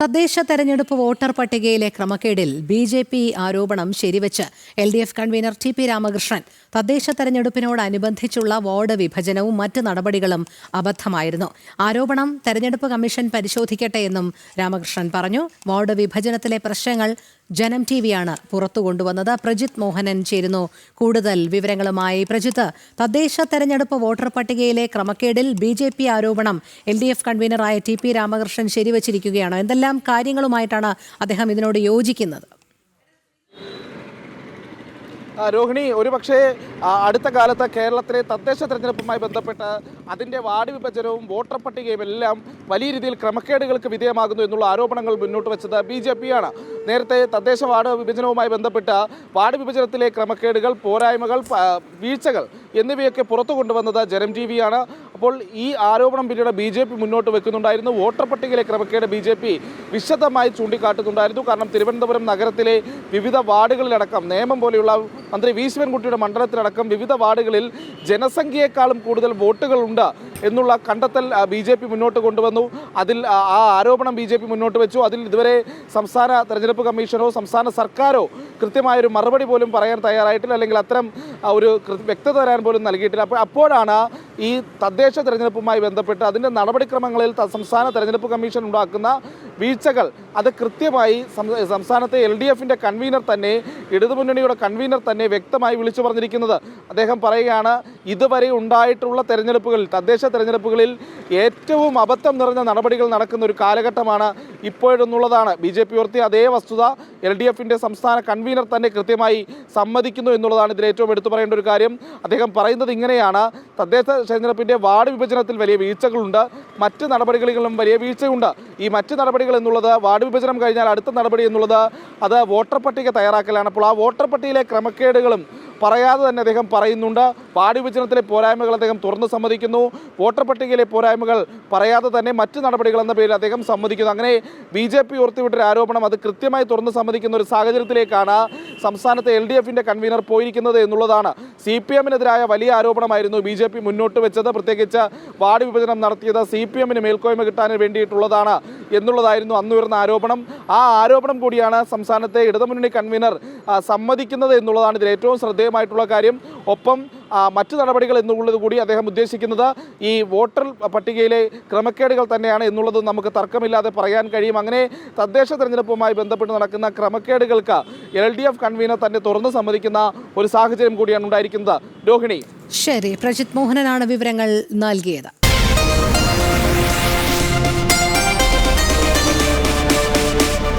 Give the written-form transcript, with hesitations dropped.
തദ്ദേശ തെരഞ്ഞെടുപ്പ് വോട്ടർ പട്ടികയിലെ ക്രമക്കേടിൽ ബി.ജെ.പി. ആരോപണം ശരിവച്ച് എൽ.ഡി.എഫ് കൺവീനർ ടി.പി. രാമകൃഷ്ണൻ തദ്ദേശ തെരഞ്ഞെടുപ്പിനോടനുബന്ധിച്ചുള്ള വാർഡ് വിഭജനവും മറ്റ് നടപടികളും അബദ്ധമായിരുന്നു. ആരോപണം തെരഞ്ഞെടുപ്പ് കമ്മീഷൻ പരിശോധിക്കട്ടെ എന്നും രാമകൃഷ്ണൻ പറഞ്ഞു. വാർഡ് വിഭജനത്തിലെ പ്രശ്നങ്ങൾ ജനം ടിവിയാണ് പുറത്തുകൊണ്ടുവന്നത്. പ്രജിത് മോഹനൻ ചേരുന്നു കൂടുതൽ വിവരങ്ങളുമായി. പ്രജിത്ത്, തദ്ദേശ തെരഞ്ഞെടുപ്പ് വോട്ടർ പട്ടികയിലെ ക്രമക്കേടിൽ ബി.ജെ.പി. ആരോപണം എൽ.ഡി.എഫ് കൺവീനറായ ടി.പി. രാമകൃഷ്ണൻ ശരിവച്ചിരിക്കുകയാണ്. എന്തെല്ലാം കാര്യങ്ങളുമായിട്ടാണ് അദ്ദേഹം ഇതിനോട് യോജിക്കുന്നത്? രോഹിണി, ഒരുപക്ഷെ അടുത്ത കാലത്ത് കേരളത്തിലെ തദ്ദേശ തെരഞ്ഞെടുപ്പുമായി ബന്ധപ്പെട്ട് അതിൻ്റെ വാർഡ് വിഭജനവും വോട്ടർ പട്ടികയും എല്ലാം വലിയ രീതിയിൽ ക്രമക്കേടുകൾക്ക് വിധേയമാകുന്നു എന്നുള്ള ആരോപണങ്ങൾ മുന്നോട്ട് വെച്ചത് ബി.ജെ.പി.യാണ്. നേരത്തെ തദ്ദേശ വാർഡ് വിഭജനവുമായി ബന്ധപ്പെട്ട് വാർഡ് വിഭജനത്തിലെ ക്രമക്കേടുകൾ, പോരായ്മകൾ, വീഴ്ചകൾ എന്നിവയൊക്കെ പുറത്തു കൊണ്ടുവന്നത് ജനം ടി.വിയാണ്. അപ്പോൾ ഈ ആരോപണം പിന്നീട് ബി.ജെ.പി. മുന്നോട്ട് വെക്കുന്നുണ്ടായിരുന്നു. വോട്ടർ പട്ടികയിലെ ക്രമക്കേട് ബി.ജെ.പി. വിശദമായി ചൂണ്ടിക്കാട്ടുന്നുണ്ടായിരുന്നു. കാരണം തിരുവനന്തപുരം നഗരത്തിലെ വിവിധ വാർഡുകളിലടക്കം നേമം പോലെയുള്ള മന്ത്രി വി ശിവൻകുട്ടിയുടെ മണ്ഡലത്തിലടക്കം വിവിധ വാർഡുകളിൽ ജനസംഖ്യയെക്കാളും കൂടുതൽ വോട്ടുകളുണ്ട് എന്നുള്ള കണ്ടെത്തൽ ബി.ജെ.പി. മുന്നോട്ട് കൊണ്ടുവന്നു. അതിൽ ആ ആരോപണം ബി.ജെ.പി. മുന്നോട്ട് വെച്ചു. അതിൽ ഇതുവരെ സംസ്ഥാന തെരഞ്ഞെടുപ്പ് കമ്മീഷനോ സംസ്ഥാന സർക്കാരോ കൃത്യമായൊരു മറുപടി പോലും പറയാൻ തയ്യാറായിട്ടില്ല, അല്ലെങ്കിൽ അത്തരം ഒരു വ്യക്തത തരാൻ പോലും നൽകിയിട്ടില്ല. അപ്പോഴാണ് ഈ തദ്ദേശ തെരഞ്ഞെടുപ്പുമായി ബന്ധപ്പെട്ട് അതിൻ്റെ നടപടിക്രമങ്ങളിൽ സംസ്ഥാന തെരഞ്ഞെടുപ്പ് കമ്മീഷൻ ഉണ്ടാക്കുന്ന വീഴ്ചകൾ അത് കൃത്യമായി സംസ്ഥാനത്തെ എൽ.ഡി.എഫിൻ്റെ കൺവീനർ തന്നെ, ഇടതുമുന്നണിയുടെ കൺവീനർ തന്നെ വ്യക്തമായി വിളിച്ചു പറഞ്ഞിരിക്കുന്നത്. അദ്ദേഹം പറയുകയാണ്, ഇതുവരെ ഉണ്ടായിട്ടുള്ള തെരഞ്ഞെടുപ്പുകളിൽ, തദ്ദേശ തെരഞ്ഞെടുപ്പുകളിൽ ഏറ്റവും അബദ്ധം നിറഞ്ഞ നടപടികൾ നടക്കുന്ന ഒരു കാലഘട്ടമാണ് ഇപ്പോഴെന്നുള്ളതാണ്. ബി.ജെ.പി. ഉയർത്തിയ അതേ വസ്തുത എൽ.ഡി.എഫിൻ്റെ സംസ്ഥാന കൺവീനർ തന്നെ കൃത്യമായി സമ്മതിക്കുന്നു എന്നുള്ളതാണ് ഇതിൽ ഏറ്റവും എടുത്തു പറയേണ്ട ഒരു കാര്യം. അദ്ദേഹം പറയുന്നത് ഇങ്ങനെയാണ്: തദ്ദേശ തെരഞ്ഞെടുപ്പിൻ്റെ വാർഡ് വിഭജനത്തിൽ വലിയ വീഴ്ചകളുണ്ട്, മറ്റ് നടപടികളിലും വലിയ വീഴ്ചയുണ്ട്. ഈ മറ്റ് നടപടികൾ എന്നുള്ളത്, വാർഡ് വിഭജനം കഴിഞ്ഞാൽ അടുത്ത നടപടി എന്നുള്ളത് അത് വോട്ടർ പട്ടിക തയ്യാറാക്കലാണ്. അപ്പോൾ ആ വോട്ടർ പട്ടികയിലെ ക്രമക്കേടുകളും പറയാതെ തന്നെ അദ്ദേഹം പറയുന്നുണ്ട്. വാർഡ് വിഭജനത്തിലെ പോരായ്മകൾ അദ്ദേഹം തുറന്ന് സമ്മതിക്കുന്നു. വോട്ടർ പട്ടികയിലെ പോരായ്മകൾ പറയാതെ തന്നെ മറ്റ് നടപടികൾ എന്ന പേരിൽ അദ്ദേഹം സമ്മതിക്കുന്നു. അങ്ങനെ ബി.ജെ.പി. ഉയർത്തിവിട്ടൊരു ആരോപണം അത് കൃത്യമായി തുറന്ന് സമ്മതിക്കുന്ന ഒരു സാഹചര്യത്തിലേക്കാണ് സംസ്ഥാനത്തെ എൽ.ഡി.എഫിൻ്റെ കൺവീനർ പോയിരിക്കുന്നത് എന്നുള്ളതാണ്. CPM-നെതിരായ വലിയ ആരോപണമായിരുന്നു ബി.ജെ.പി. മുന്നോട്ട് വെച്ചത്. പ്രത്യേകിച്ച് വാർഡ് വിഭജനം നടത്തിയത് CPM-ന് മേൽക്കോയ്മ കിട്ടാൻ വേണ്ടിയിട്ടുള്ളതാണ് എന്നുള്ളതായിരുന്നു അന്നുയർന്ന ആരോപണം. ആ ആരോപണം കൂടിയാണ് സംസ്ഥാനത്തെ ഇടതുമുന്നണി കൺവീനർ സമ്മതിക്കുന്നത് എന്നുള്ളതാണ് ഇതിൽ ഏറ്റവും ശ്രദ്ധേയമായിട്ടുള്ള കാര്യം. ഒപ്പം മറ്റു നടപടികൾ എന്നുള്ളത് കൂടി അദ്ദേഹം ഉദ്ദേശിക്കുന്നത് ഈ വോട്ടർ പട്ടികയിലെ ക്രമക്കേടുകൾ തന്നെയാണ് എന്നുള്ളത് നമുക്ക് തർക്കമില്ലാതെ പറയാൻ കഴിയും. അങ്ങനെ തദ്ദേശ തെരഞ്ഞെടുപ്പുമായി ബന്ധപ്പെട്ട് നടക്കുന്ന ക്രമക്കേടുകൾക്ക് LDF കൺവീനർ തന്നെ തുറന്നു സമ്മതിക്കുന്ന ഒരു സാഹചര്യം കൂടിയാണ് ഉണ്ടായിരിക്കുന്നത്. രോഹിണി. ശരി, പ്രജിത് മോഹനനാണ് വിവരങ്ങൾ നൽകിയത്.